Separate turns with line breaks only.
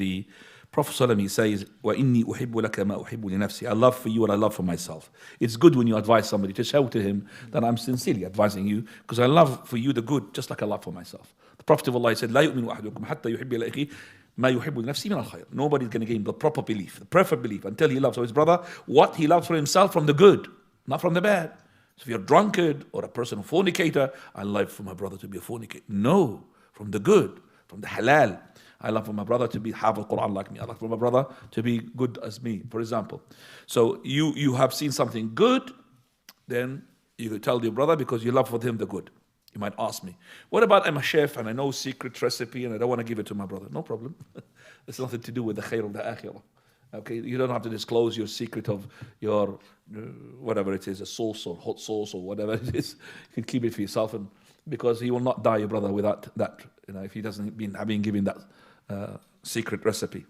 The Prophet ﷺ, he says, وَإِنِّي أُحِبُّ لَكَ مَا أُحِبُّ لِنَفْسِي. I love for you what I love for myself. It's good when you advise somebody to show to him that I'm sincerely advising you because I love for you the good just like I love for myself. The Prophet of Allah said, لا يؤمن أحدكم حتى يحب لأخيه ما يحب لنفسه من الخير. Nobody's going to gain the proper belief, the perfect belief until he loves for his brother what he loves for himself from the good, not from the bad. So if you're a drunkard or a person who fornicator, I love for my brother to be a fornicator. No, from the good, from the halal. I love for my brother to be have al-Quran like me. I love for my brother to be good as me, for example. So you have seen something good, then you tell your brother because you love for him the good. You might ask me, what about I'm a chef and I know secret recipe and I don't want to give it to my brother? No problem. It's nothing to do with the khair of the akhirah. Okay, you don't have to disclose your secret of your whatever it is, a sauce or hot sauce or whatever it is. You can keep it for yourself, and because he will not die, your brother, without that. If he doesn't been having given that secret recipe.